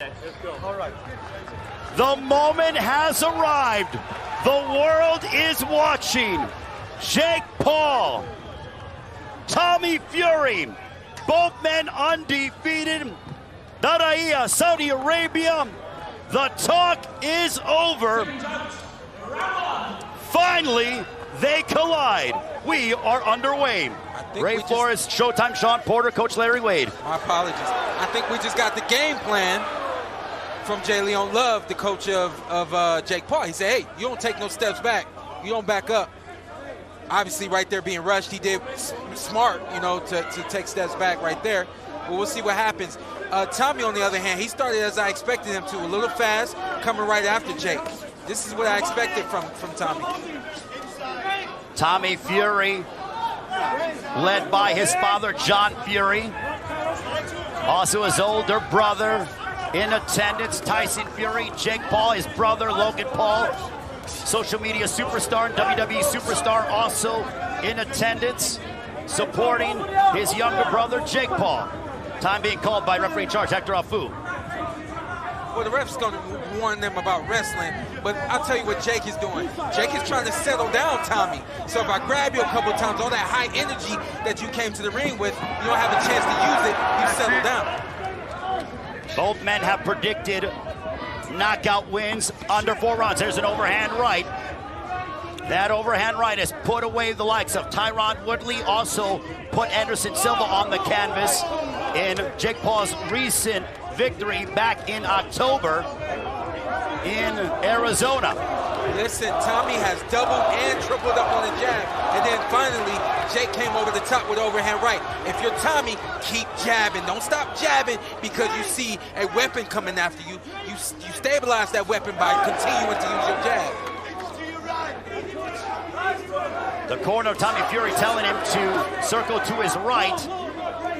Let's go. All right. The moment has arrived. The world is watching. Jake Paul, Tommy Fury, both men undefeated. Daraya, Saudi Arabia. The talk is over. Finally, they collide. We are underway. Ray Flores, Showtime, Sean Porter, Coach Larry Wade. My apologies. I think we just got the game plan from J. Leon Love, the coach of Jake Paul. He said, hey, you don't take no steps back. You don't back up. Obviously, right there being rushed, he did smart, you know, to take steps back right there. But we'll see what happens. Tommy, on the other hand, he started as I expected him to, a little fast, coming right after Jake. This is what I expected from Tommy. Tommy Fury, led by his father, John Fury. Also his older brother in attendance, Tyson Fury. Jake Paul, his brother, Logan Paul. Social media superstar and WWE superstar also in attendance, supporting his younger brother, Jake Paul. Time being called by referee in charge, Hector Afu. Well, the ref's going to warn them about wrestling, but I'll tell you what Jake is doing. Jake is trying to settle down Tommy. So if I grab you a couple times, all that high energy that you came to the ring with, you don't have a chance to use it, you settle down. Both men have predicted knockout wins under 4 rounds. There's an overhand right. That overhand right has put away the likes of Tyron Woodley, also put Anderson Silva on the canvas in Jake Paul's recent victory back in October in Arizona. Listen, Tommy has doubled and tripled up on the jab. And then finally, Jake came over the top with overhand right. If you're Tommy, keep jabbing. Don't stop jabbing because you see a weapon coming after you. You stabilize that weapon by continuing to use your jab. The corner of Tommy Fury telling him to circle to his right.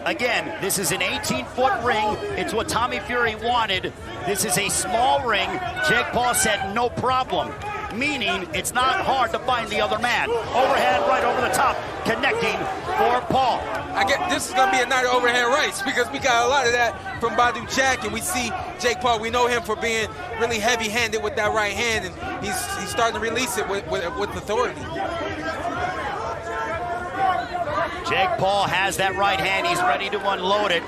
Again, this is an 18-foot ring. It's what Tommy Fury wanted. This is a small ring. Jake Paul said no problem, meaning it's not hard to find the other man. Overhand right over the top, connecting for Paul. I get this is going to be a night of overhand rights because we got a lot of that from Badu Jack, and we see Jake Paul. We know him for being really heavy-handed with that right hand, and he's starting to release it with authority. Jake Paul has that right hand. He's ready to unload it.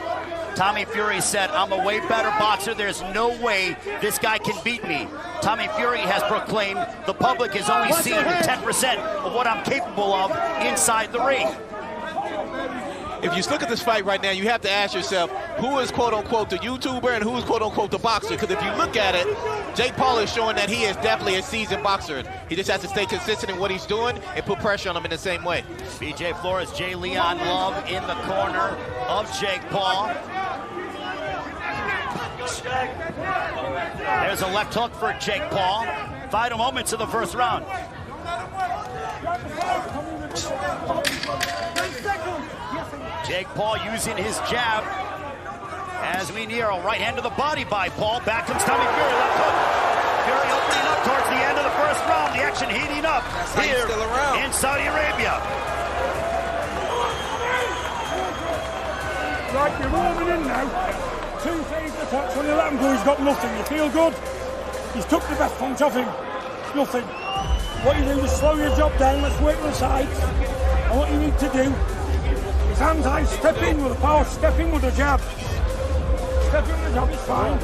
Tommy Fury said, I'm a way better boxer. There's no way this guy can beat me. Tommy Fury has proclaimed the public has only seen 10% of what I'm capable of inside the ring. If you look at this fight right now, you have to ask yourself, who is quote-unquote the YouTuber and who is quote-unquote the boxer? Because if you look at it, Jake Paul is showing that he is definitely a seasoned boxer. He just has to stay consistent in what he's doing and put pressure on him in the same way. BJ Flores, J. Leon Love in the corner of Jake Paul. There's a left hook for Jake Paul. Final moments of the first round. Jake Paul using his jab as we near a right hand to the body by Paul. Back comes Tommy Fury, left hook. Fury opening up towards the end of the first round. The action heating up here in Saudi Arabia. Right, you're warming in now. 2 phase attacks when you let him go. He's got nothing. You feel good? He's took the best punch off him. Nothing. What you do is slow your job down. Let's work the sides. And what you need to do, hands high, step in with a power, step in with a jab. Step in with a jab, it's fine.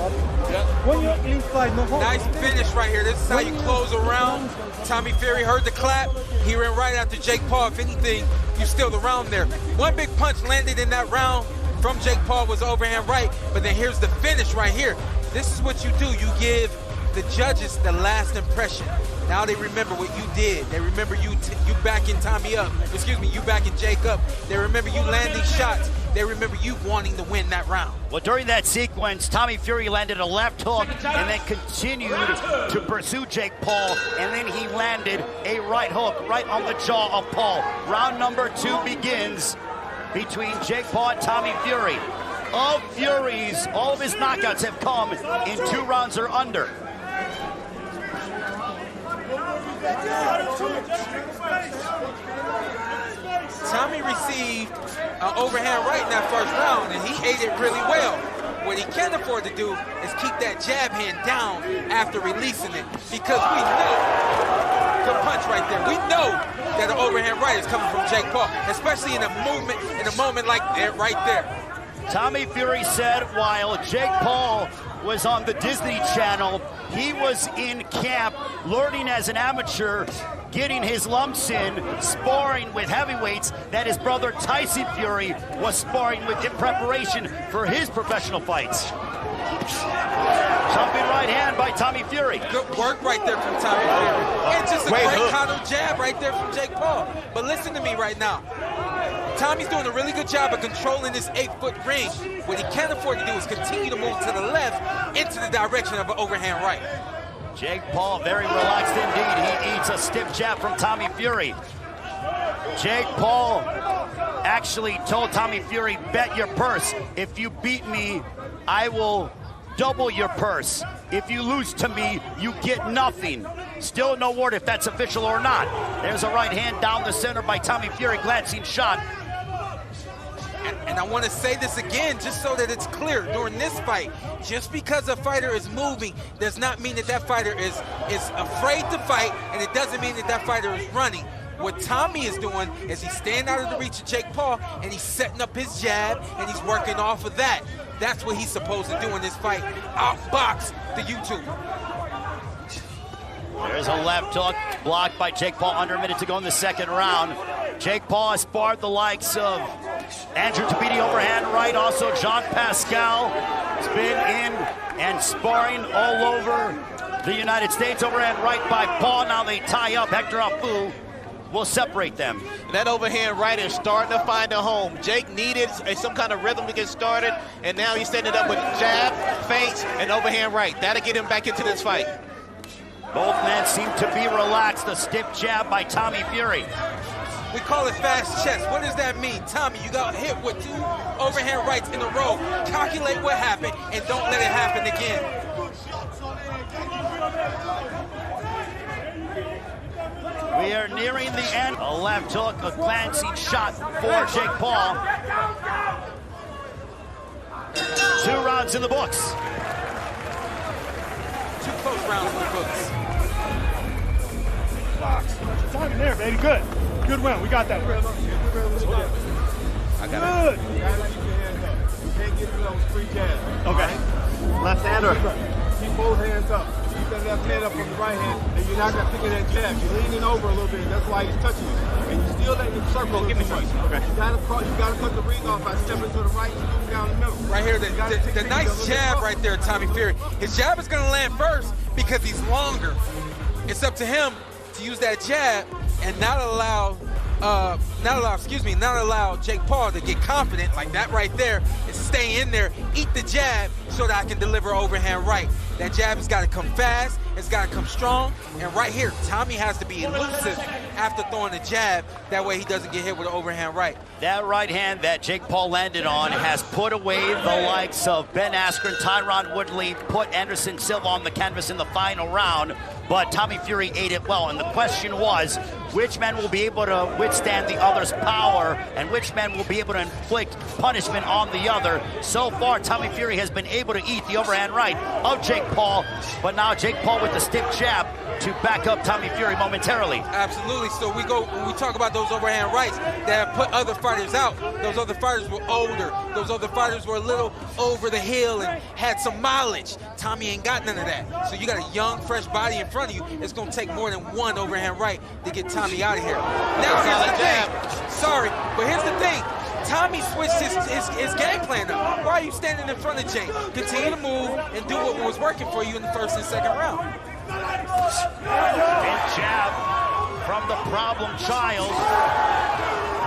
When you're inside, nice finish right here. This is how you close a round. Tommy Fury heard the clap. He ran right after Jake Paul. If anything, you steal the round there. One big punch landed in that round from Jake Paul was overhand right, but then here's the finish right here. This is what you do. You give the judges the last impression. Now they remember what you did. They remember you backing Tommy up. Excuse me, you backing Jake up. They remember you landing shots. They remember you wanting to win that round. Well, during that sequence, Tommy Fury landed a left hook and then continued to pursue Jake Paul, and then he landed a right hook right on the jaw of Paul. Round number 2 begins between Jake Paul and Tommy Fury. Of Fury's, all of his knockouts have come in 2 rounds or under. Tommy received an overhand right in that first round, and he ate it really well. What he can't afford to do is keep that jab hand down after releasing it, because we know the punch right there. We know that an overhand right is coming from Jake Paul, especially in a moment like that right there. Tommy Fury said while Jake Paul was on the Disney Channel, he was in camp learning as an amateur, getting his lumps in, sparring with heavyweights that his brother Tyson Fury was sparring with in preparation for his professional fights. Jumping right hand by Tommy Fury. Good work right there from Tommy Fury. And just a great counter jab right there from Jake Paul. But listen to me right now. Tommy's doing a really good job of controlling this 8-foot ring. What he can't afford to do is continue to move to the left into the direction of an overhand right. Jake Paul very relaxed indeed. He eats a stiff jab from Tommy Fury. Jake Paul actually told Tommy Fury, bet your purse. If you beat me, I will double your purse. If you lose to me, you get nothing. Still no word if that's official or not. There's a right hand down the center by Tommy Fury, glancing shot. And I want to say this again, just so that it's clear, during this fight, just because a fighter is moving does not mean that that fighter is afraid to fight, and it doesn't mean that that fighter is running. What Tommy is doing is he's staying out of the reach of Jake Paul, and he's setting up his jab, and he's working off of that. That's what he's supposed to do in this fight, outbox the YouTuber. There's a left hook blocked by Jake Paul, under a minute to go in the second round. Jake Paul has sparred the likes of Andrew Tabiti overhand right, also Jean Pascal has been in and sparring all over the United States. Overhand right by Paul, now they tie up. Hector Afu will separate them. And that overhand right is starting to find a home. Jake needed some kind of rhythm to get started, and now he's setting it up with jab, feints, and overhand right. That'll get him back into this fight. Both men seem to be relaxed. A stiff jab by Tommy Fury. We call it fast chess. What does that mean? Tommy, you got hit with 2 overhand rights in a row. Calculate what happened and don't let it happen again. We are nearing the end. A left hook, a glancing shot for Jake Paul. 2 rounds in the books. 2 close rounds in the books. Time in there, baby. Good. Good win. We got that. I got it. Good. You can't get those 3 jabs. Okay. Left hand or? Keep both hands up. Keep that left hand up on the right hand, and you're not gonna pick at that jab. You're leaning over a little bit. That's why he's touching you, and you still letting him circle. Give me some. Okay. You gotta cut the ring off by stepping to the right and moving down the middle. Right here, the nice jab right there, Tommy Fury. His jab is gonna land first because he's longer. It's up to him to use that jab and not allow Jake Paul to get confident like that right there, and stay in there, eat the jab so that I can deliver overhand right. That jab has got to come fast, it's got to come strong, and right here, Tommy has to be elusive after throwing the jab, that way he doesn't get hit with an overhand right. That right hand that Jake Paul landed on has put away the likes of Ben Askren, Tyron Woodley, put Anderson Silva on the canvas in the final round, but Tommy Fury ate it well, and the question was, which man will be able to withstand the other's power, and which man will be able to inflict punishment on the other? So far, Tommy Fury has been able to eat the overhand right of Jake Paul, but now Jake Paul with the stiff jab to back up Tommy Fury momentarily. Absolutely. So when we talk about those overhand rights that have put other fighters out, those other fighters were older. Those other fighters were a little over the hill and had some mileage. Tommy ain't got none of that. So you got a young, fresh body in front of you. It's going to take more than 1 overhand right to get Tommy out of here. Now here's the thing. Sorry, but here's the thing. Tommy switched his game plan up. Why are you standing in front of Jake? Continue to move and do what was working for you in the first and second round. And jab from the problem child.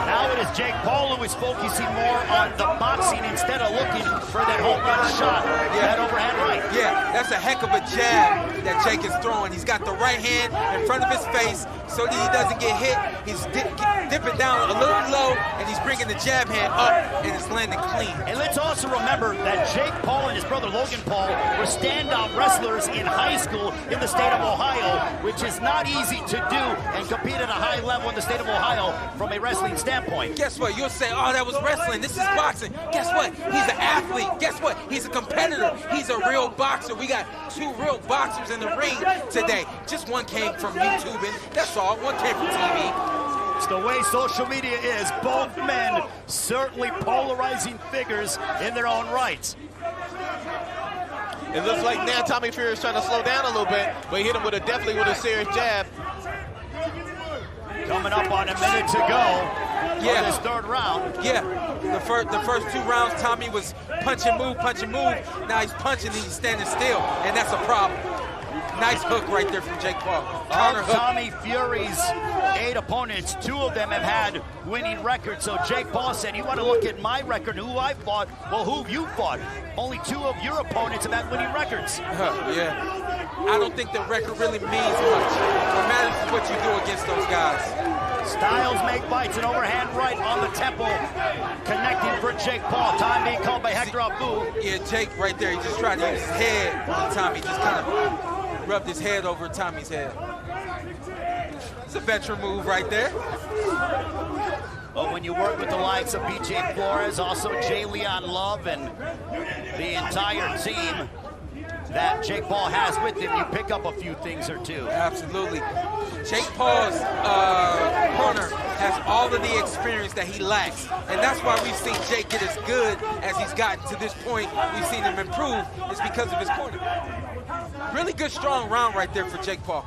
Now it is Jake Paul who is focusing more on the boxing instead of looking for that home run shot, that overhand right. Yeah, That's a heck of a jab that Jake is throwing. He's got the right hand in front of his face so that he doesn't get hit. He's dipping down a little low, and he's bringing the jab hand up, and it's landing clean. And let's also remember that Jake Paul and his brother Logan Paul were standout wrestlers in high school in the state of Ohio, which is not easy to do and compete at a high level in the state of Ohio from a wrestling standpoint. Guess what? You'll say, oh, that was wrestling. This is boxing. Guess what? He's an athlete. Guess what? He's a competitor. He's a real boxer. We got 2 real boxers in the ring today. Just one came from YouTubing. That's all. One came from TV. It's the way social media is. Both men certainly polarizing figures in their own rights. It looks like now Tommy Fury is trying to slow down a little bit, but he hit him definitely with a serious jab. Coming up on a minute to go in this third round. Yeah, the first 2 rounds, Tommy was punch and move. Now he's punching and he's standing still, and that's a problem. Nice hook right there from Jake Paul. Of Tommy Fury's 8 opponents, 2 of them have had winning records. So Jake Paul said, you want to look at my record, who I fought? Well, who have you fought? Only 2 of your opponents have had winning records. Yeah. I don't think the record really means much. What matters is what you do against those guys. Styles make fights, an overhand right on the temple, connecting for Jake Paul. Time being called by Hector Abu. Yeah, Jake right there, he just tried to use his head on Tommy, just kind of rubbed his head over Tommy's head. It's a veteran move right there. But when you work with the likes of BJ Flores, also Jay Leon Love, and the entire team that Jake Paul has with him, you pick up a few things or two. Absolutely. Jake Paul's corner has all of the experience that he lacks. And that's why we've seen Jake get as good as he's gotten to this point. We've seen him improve. It's because of his corner. Really good, strong round right there for Jake Paul.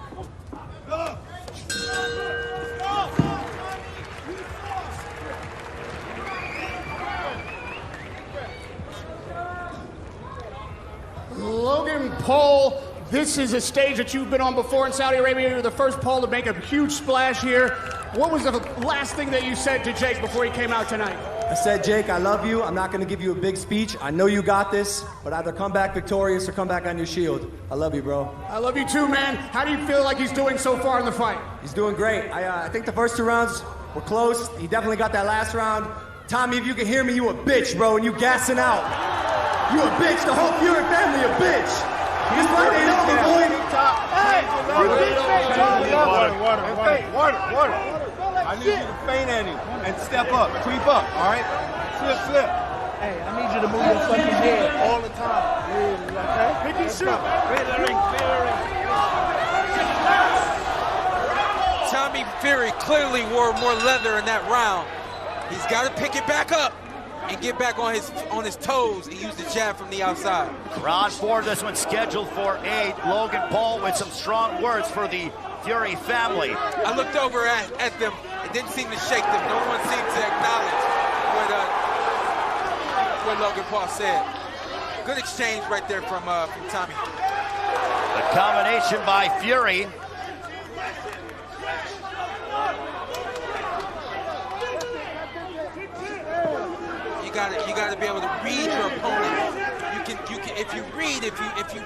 Logan Paul, this is a stage that you've been on before in Saudi Arabia. You're the first Paul to make a huge splash here. What was the last thing that you said to Jake before he came out tonight? I said, Jake, I love you. I'm not going to give you a big speech. I know you got this, but either come back victorious or come back on your shield. I love you, bro. I love you too, man. How do you feel like he's doing so far in the fight? He's doing great. I think the first 2 rounds were close. He definitely got that last round. Tommy, if you can hear me, you a bitch, bro, and you gassing out. You a bitch. The whole Fury family a bitch. This fight ain't over, boy. Water. I need you to feint at him and step up, creep up, all right? Slip. Hey, I need you to move your fucking head all the time. Really, okay? Pick and shoot. Tommy Fury clearly wore more leather in that round. He's got to pick it back up and get back on his toes and use the jab from the outside. Round 4, this one's scheduled for 8. Logan Paul with some strong words for the Fury family. I looked over at them. It didn't seem to shake them. No one seemed to acknowledge what Logan Paul said. Good exchange right there from Tommy. The combination by Fury. You got to be able to read your opponent. You can if you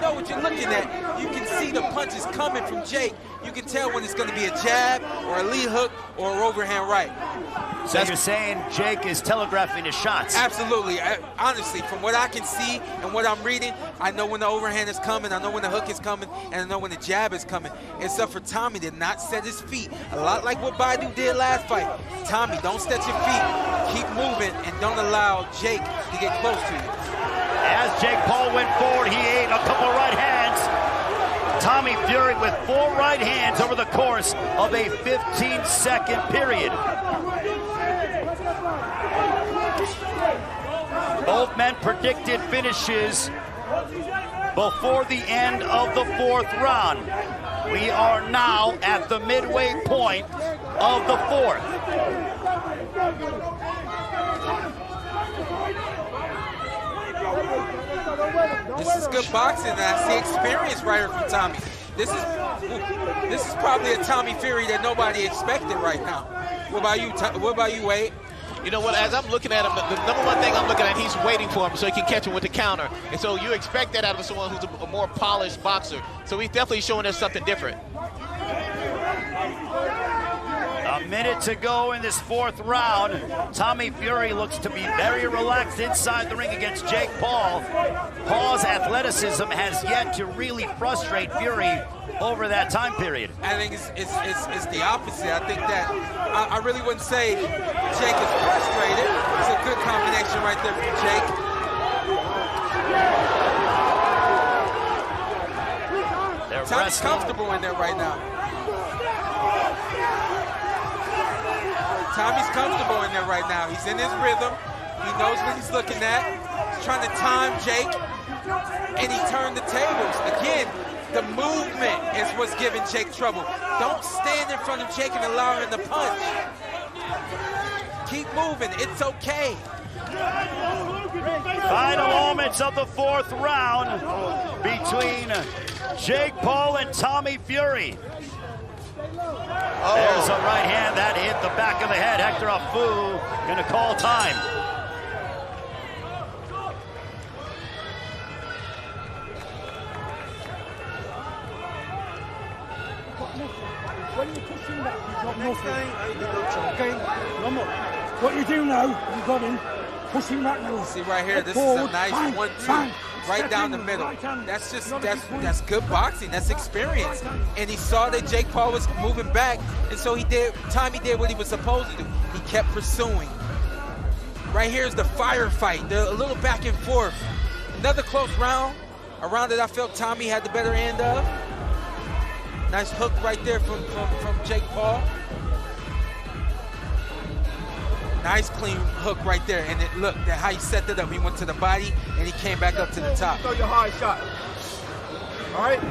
know what you're looking at, you can see the punches coming from Jake. You can tell when it's going to be a jab or a lead hook or a overhand right. So you're saying Jake is telegraphing his shots? Absolutely. Honestly, from what I can see and what I'm reading, I know when the overhand is coming, I know when the hook is coming, and I know when the jab is coming. It's up for Tommy to not set his feet. A lot like what Baidu did last fight. Tommy, don't set your feet. Keep moving and don't allow Jake to get close to you. As Jake Paul went forward, he ate a couple right hands. Tommy Fury with 4 right hands over the course of a 15-second period. Both men predicted finishes before the end of the 4th round. We are now at the midway point of the 4th. This is good boxing, and I see experience right here from Tommy. This is probably a Tommy Fury that nobody expected right now. What about you, Wade? You know what, as I'm looking at him, the number one thing I'm looking at, he's waiting for him so he can catch him with the counter. And so you expect that out of someone who's a more polished boxer. So he's definitely showing us something different. A minute to go in this fourth round. Tommy Fury looks to be very relaxed inside the ring against Jake Paul. Paul's athleticism has yet to really frustrate Fury over that time period. I think it's the opposite. I think that I really wouldn't say Jake is frustrated. It's a good combination right there from Jake. Tommy's comfortable in there right now. Tommy's comfortable in there right now. He's in his rhythm. He knows what he's looking at. He's trying to time Jake, and he turned the tables. Again, the movement is what's giving Jake trouble. Don't stand in front of Jake and allow him to punch. Keep moving. It's okay. Final moments of the fourth round between Jake Paul and Tommy Fury. There's a right hand that hit the back of the head. Hector Afu gonna call time. When you're pushing back, you've got nothing. Okay, one more. What you do now, you've got him pushing back now. See right here, this is a nice 1-2. Right down the middle. That's good boxing. That's experience. And he saw that Jake Paul was moving back, and so Tommy did what he was supposed to do. He kept pursuing. Right here's the firefight. They're a little back and forth. Another close round. A round that I felt Tommy had the better end of. Nice hook right there from Jake Paul. Nice clean hook right there, and look at how he set it up. He went to the body, and he came back up to the top. Throw your hard shot. All right?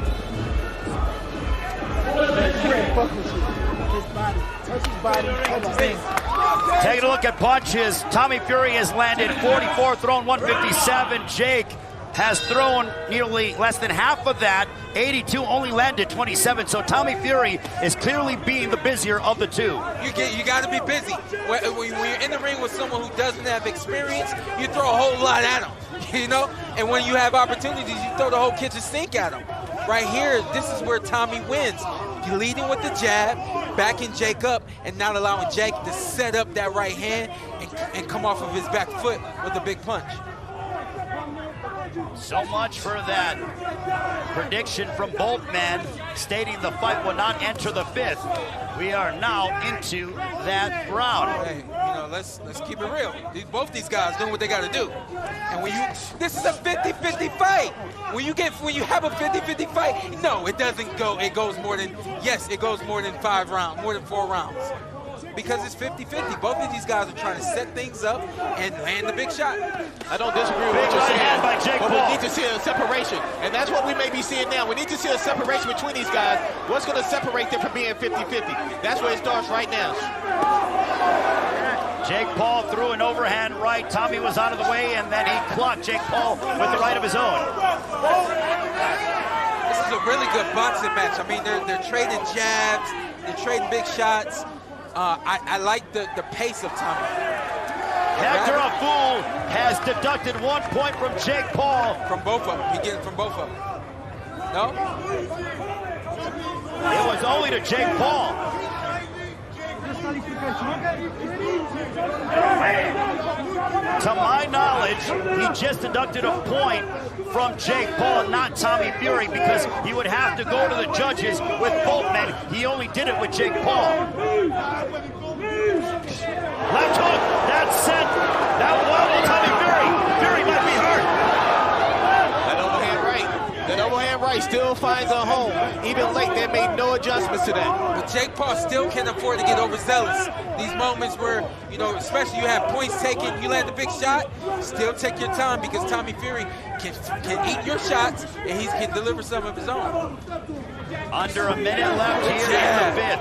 Taking a look at punches. Tommy Fury has landed 44, thrown 157. Jake has thrown nearly less than half of that. 82, only landed 27. So Tommy Fury is clearly being the busier of the two. You got to be busy. When you're in the ring with someone who doesn't have experience, you throw a whole lot at them, you know? And when you have opportunities, you throw the whole kitchen sink at them. Right here, this is where Tommy wins. You're leading with the jab, backing Jake up, and not allowing Jake to set up that right hand and come off of his back foot with a big punch. So much for that prediction from both men, stating the fight will not enter the fifth. We are now into that round. Hey, you know, let's keep it real. Both these guys doing what they got to do. And this is a 50-50 fight. When you have a 50-50 fight, no, it doesn't go. It goes more than 5 rounds, more than 4 rounds. Because it's 50-50. Both of these guys are trying to set things up and land the big shot. I don't disagree with what you're saying, but we need to see a separation. And that's what we may be seeing now. We need to see a separation between these guys. What's going to separate them from being 50-50? That's where it starts right now. Jake Paul threw an overhand right. Tommy was out of the way, and then he clocked Jake Paul with the right of his own. This is a really good boxing match. I mean, they're trading jabs. They're trading big shots. I like the pace of Tommy. Hector Afu has deducted 1 point from Jake Paul. From both of them. He getting from both of them. No? It was only to Jake Paul. To my knowledge, he just deducted a point from Jake Paul, not Tommy Fury, because he would have to go to the judges with both men. He only did it with Jake Paul. Left hook, that's set. That will wobble Tommy Fury. Fury might be hurt. That overhand right still finds a home. Even late, they made no adjustments to that. But Jake Paul still can't afford to get overzealous. These moments where, you know, especially you have points taken, you land a big shot, still take your time, because Tommy Fury can eat your shots and he can deliver some of his own. Under a minute left here in the fifth.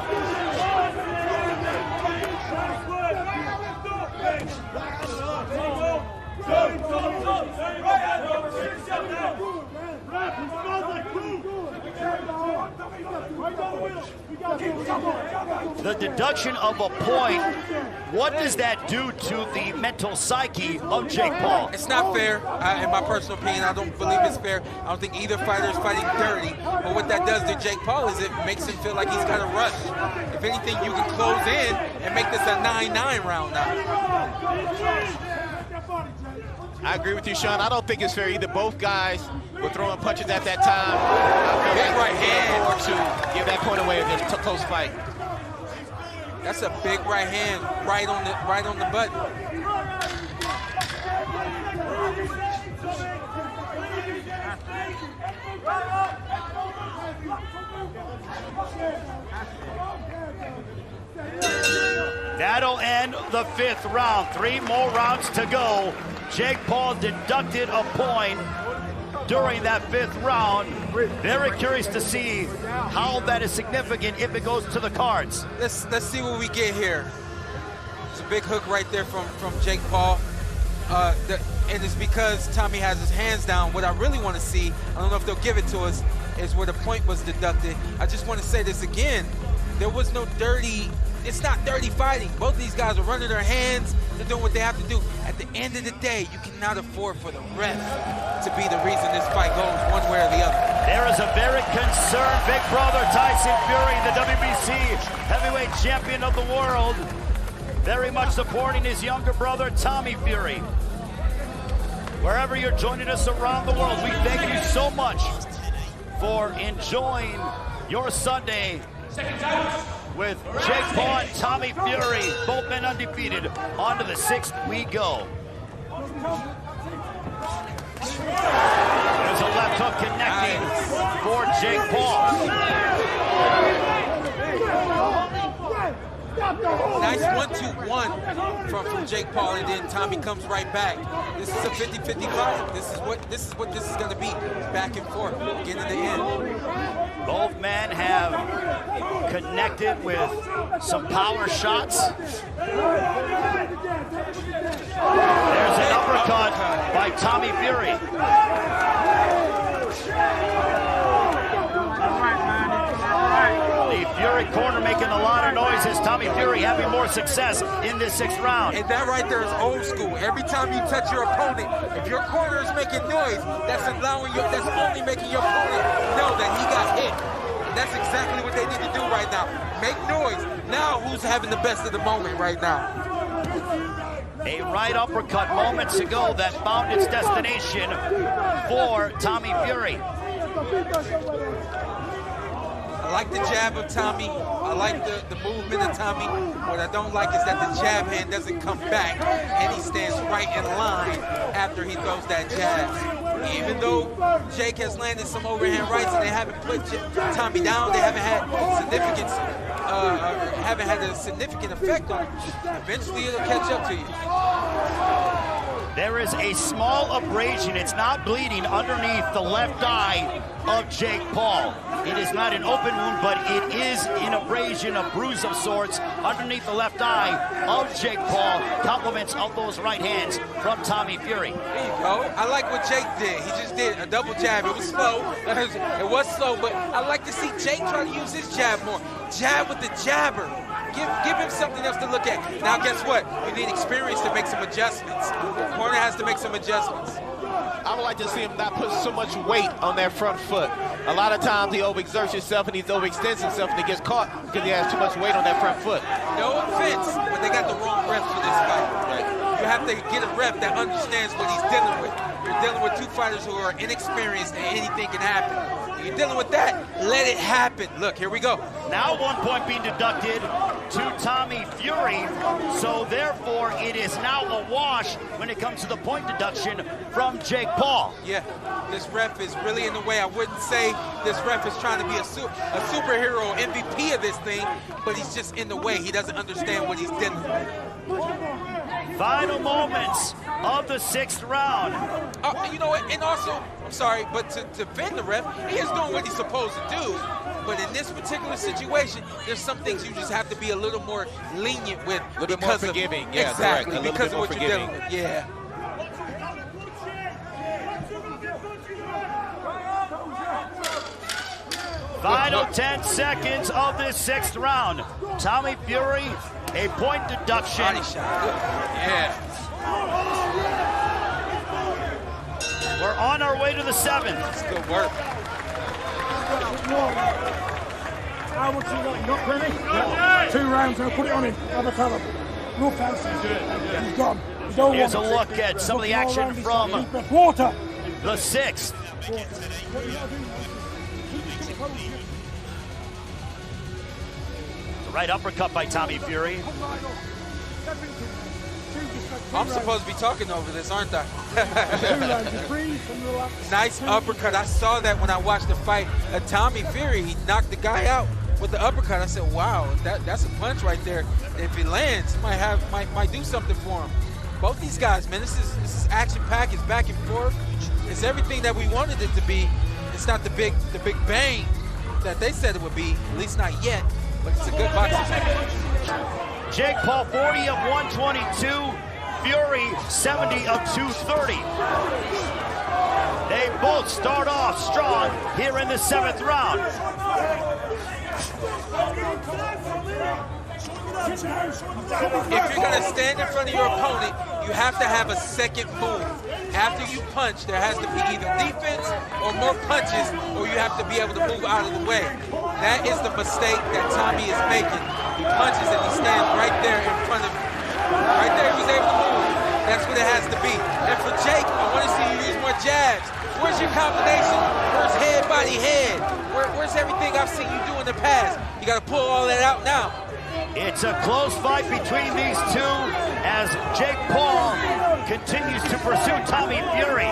The deduction of a point, what does that do to the mental psyche of Jake Paul? It's not fair, in my personal opinion. I don't believe it's fair. I don't think either fighter is fighting dirty. But what that does to Jake Paul is it makes him feel like he's got to rush. If anything, you can close in and make this a 9-9 round now. I agree with you, Sean. I don't think it's fair either. Both guys were throwing punches at that time. I feel like right hand to give that point away in this close fight. That's a big right hand, right on the button. That'll end the 5th round. 3 more rounds to go. Jake Paul deducted a point during that 5th round. Very curious to see how that is significant if it goes to the cards. Let's see what we get here. It's a big hook right there from Jake Paul. And it's because Tommy has his hands down. What I really want to see, I don't know if they'll give it to us, is where the point was deducted. I just want to say this again. There was no dirty, it's not dirty fighting. Both of these guys are running their hands. They're doing what they have to do. At the end of the day, you cannot afford for the ref to be the reason this fight goes one way or the other. There is a very concerned big brother, Tyson Fury, the WBC heavyweight champion of the world. Very much supporting his younger brother, Tommy Fury. Wherever you're joining us around the world, we thank you so much for enjoying your Sunday with Jake Paul and Tommy Fury, both men undefeated. On to the 6th we go. There's a left hook connecting for Jake Paul. Nice 1-2-1 from Jake Paul, and then Tommy comes right back. This is a 50-50 fight. This is what this is going to be. Back and forth, beginning to end. Both men have connected with some power shots. There's an uppercut by Tommy Fury. The Fury corner making a lot of noise as Tommy Fury having more success in this 6th round. And that right there is old school. Every time you touch your opponent, if your corner is making noise, that's only making your opponent know that he got hit. And that's exactly what they need to do right now. Make noise. Now who's having the best of the moment right now? A right uppercut moments ago that found its destination for Tommy Fury. I like the jab of Tommy. I like the movement of Tommy. What I don't like is that the jab hand doesn't come back and he stands right in line after he throws that jab. Even though Jake has landed some overhand rights and they haven't put Tommy down, they haven't had a significant effect on him. Eventually it'll catch up to you. There is a small abrasion. It's not bleeding underneath the left eye of Jake Paul. It is not an open wound, but it is an abrasion, a bruise of sorts underneath the left eye of Jake Paul. Compliments of those right hands from Tommy Fury. There you go. I like what Jake did. He just did a double jab. It was slow. It was slow, but I like to see Jake try to use his jab more. Jab with the jabber. Give him something else to look at. Now, guess what? You need experience to make some adjustments. The corner has to make some adjustments. I would like to see him not put so much weight on that front foot. A lot of times he overexerts himself and he overextends himself and he gets caught because he has too much weight on that front foot. No offense, but they got the wrong ref for this fight. Right? You have to get a ref that understands what he's dealing with. You're dealing with 2 fighters who are inexperienced and anything can happen. When you're dealing with that, let it happen. Look, here we go. Now 1 point being deducted to Tommy Fury, so therefore it is now a wash when it comes to the point deduction from Jake Paul. Yeah, this ref is really in the way. I wouldn't say this ref is trying to be a superhero MVP of this thing, but he's just in the way. He doesn't understand what he's dealing with. Final moments of the 6th round. You know what, and also, I'm sorry, but to defend the ref, he is doing what he's supposed to do. But in this particular situation, there's some things you just have to be a little more lenient with. A little bit more forgiving. Yeah, exactly, correct. because of what you're dealing with. Yeah. Final 10 seconds of this 6th round. Tommy Fury, a point deduction. Body shot. Good. Yeah. We're on our way to the 7th. That's good work. How much you got? Not plenty? 2 rounds, I'll put it on him. Have a tell him. No fancy. He's gone. Here's a look at some of the action from water. The 6th. The right uppercut by Tommy Fury. I'm supposed to be talking over this, aren't I? Nice uppercut. I saw that when I watched the fight of Tommy Fury. He knocked the guy out with the uppercut. I said, wow, that's a punch right there. If it lands, it might do something for him. Both these guys, man, this is action-packed. It's back and forth. It's everything that we wanted it to be. It's not the big bang that they said it would be, at least not yet, but it's a good boxing match. Jake Paul 40 of 122, Fury 70 of 230. They both start off strong here in the 7th round. If you're going to stand in front of your opponent, you have to have a second move. After you punch, there has to be either defense or more punches, or you have to be able to move out of the way. That is the mistake that Tommy is making. He punches and he stands right there in front of him. Right there, he was able to move. That's what it has to be. And for Jake, I want to see you use more jabs. Where's your combination? Where's head, body, head? Where's everything I've seen you do in the past? You got to pull all that out now. It's a close fight between these two as Jake Paul continues to pursue Tommy Fury.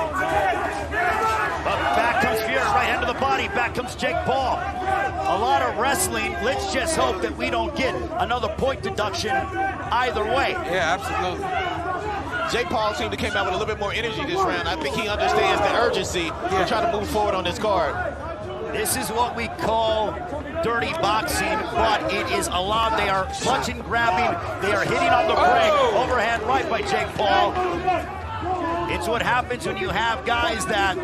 But back comes Fury, right hand to the body, back comes Jake Paul. A lot of wrestling. Let's just hope that we don't get another point deduction either way. Yeah, absolutely. Jake Paul seemed to come out with a little bit more energy this round. I think he understands the urgency to try to move forward on this card. This is what we call dirty boxing, but it is allowed. They are clutching, grabbing, they are hitting on the break. Overhand right by Jake Paul. It's what happens when you have guys that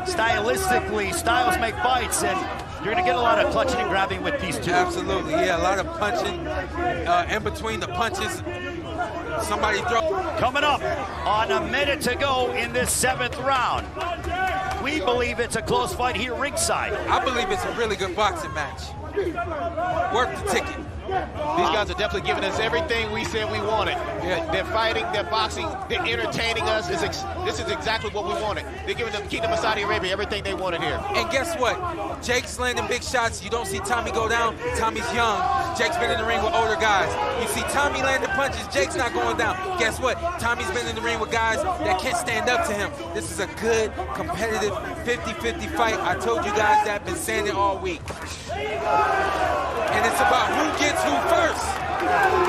styles make fights, and you're going to get a lot of clutching and grabbing with these two. Absolutely, yeah, a lot of punching in between the punches. Somebody throw. Coming up on a minute to go in this 7th round. We believe it's a close fight here ringside. I believe it's a really good boxing match. Worth the ticket. These guys are definitely giving us everything we said we wanted. They're fighting, they're boxing, they're entertaining us. This is exactly what we wanted. They're giving the Kingdom of Saudi Arabia everything they wanted here. And guess what? Jake's landing big shots. You don't see Tommy go down. Tommy's young. Jake's been in the ring with older guys. You see Tommy landing punches. Jake's not going down. Guess what? Tommy's been in the ring with guys that can't stand up to him. This is a good, competitive 50-50 fight. I told you guys that. I've been saying it all week. And it's about who gets who first.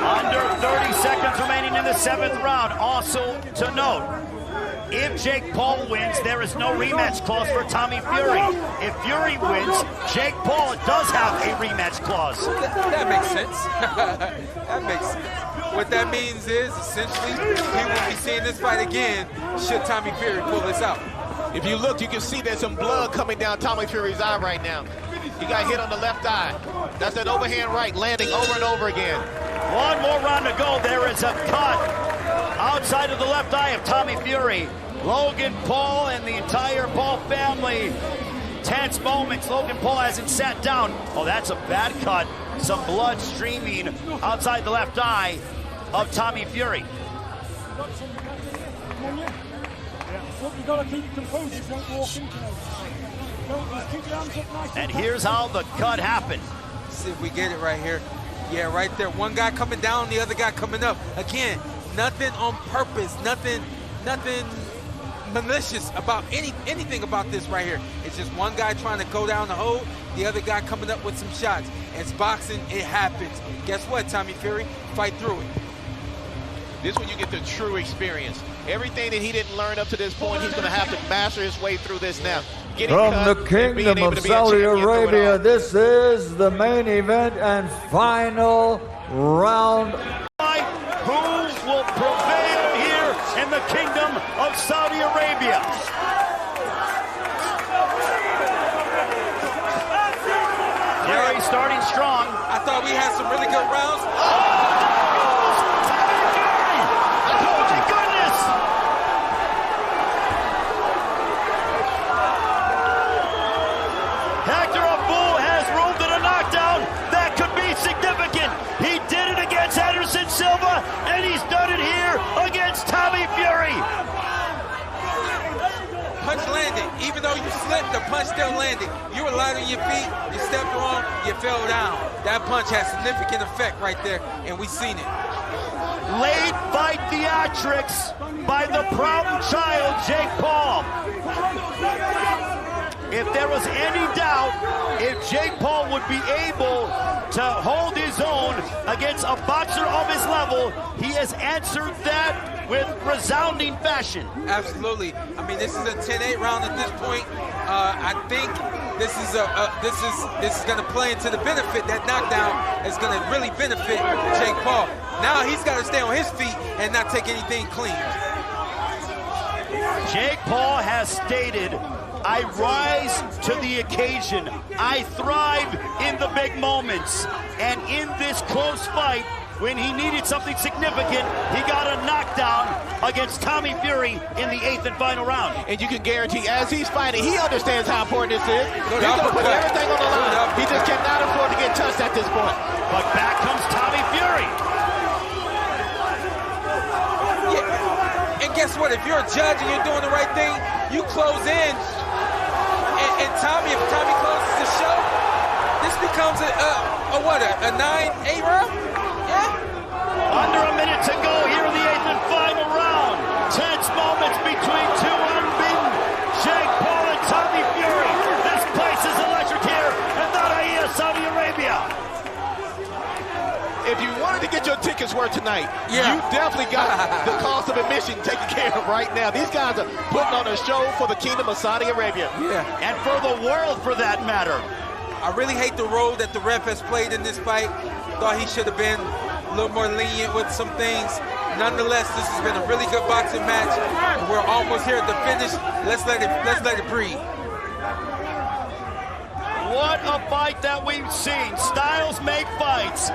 Under 30 seconds remaining in the 7th round. Also to note, if Jake Paul wins, there is no rematch clause for Tommy Fury. If Fury wins, Jake Paul does have a rematch clause. That makes sense. That makes sense. What that means is, essentially, we will be seeing this fight again should Tommy Fury pull this out. If you look, you can see there's some blood coming down Tommy Fury's eye right now. He got hit on the left eye. That's that overhand right landing over and over again. One more round to go. There is a cut outside of the left eye of Tommy Fury. Logan Paul and the entire Paul family. Tense moments. Logan Paul hasn't sat down. Oh, that's a bad cut. Some blood streaming outside the left eye of Tommy Fury. You got to keep your composure, don't walk into it. Keep your hands up nice. And here's how the cut happened. Let's see if we get it right here. Yeah, right there. One guy coming down, the other guy coming up. Again, nothing on purpose, nothing malicious about anything about this right here. It's just one guy trying to go down the hole, the other guy coming up with some shots. It's boxing, it happens. Guess what, Tommy Fury? Fight through it. This is when you get the true experience. Everything that he didn't learn up to this point, he's going to have to master his way through this now. From the Kingdom of Saudi Arabia, this is the main event and final round. Who will prevail here in the Kingdom of Saudi Arabia? starting strong. I thought we had some really good rounds. Hector Abul has room to the knockdown. That could be significant. He did it against Anderson Silva, and he's done it here against Tommy Fury. Punch landed. Even though you slipped, the punch still landed. You were light on your feet, you stepped wrong, you fell down. That punch has significant effect right there, and we've seen it. Late fight theatrics by the problem child, Jake Paul. If there was any doubt if Jake Paul would be able to hold his own against a boxer of his level, he has answered that with resounding fashion. Absolutely. I mean, this is a 10-8 round at this point. I think this is going to play into the benefit. That knockdown is going to really benefit Jake Paul. Now he's got to stay on his feet and not take anything clean. Jake Paul has stated, I rise to the occasion. I thrive in the big moments. And in this close fight, when he needed something significant, he got a knockdown against Tommy Fury in the 8th and final round. And you can guarantee, as he's fighting, he understands how important this is. He's going to put everything on the line. He just cannot afford to get touched at this point. But back comes Tommy Fury. And guess what? If you're a judge and you're doing the right thing, you close in. And Tommy, if Tommy closes the show, this becomes a 9-8 round? Yeah. Under a minute to go here in the 8th and final round. Tense moments between two unbeaten Jake Paul and Tommy Fury. This place is electric here in Knockdown, Saudi Arabia. If you wanted to get your tickets worth tonight, you definitely got the cost of admission taken care of right now. These guys are putting on a show for the Kingdom of Saudi Arabia. Yeah. And for the world, for that matter. I really hate the role that the ref has played in this fight. Thought he should have been a little more lenient with some things. Nonetheless, this has been a really good boxing match. And we're almost here at the finish. Let's let it breathe. What a fight that we've seen. Styles make fights.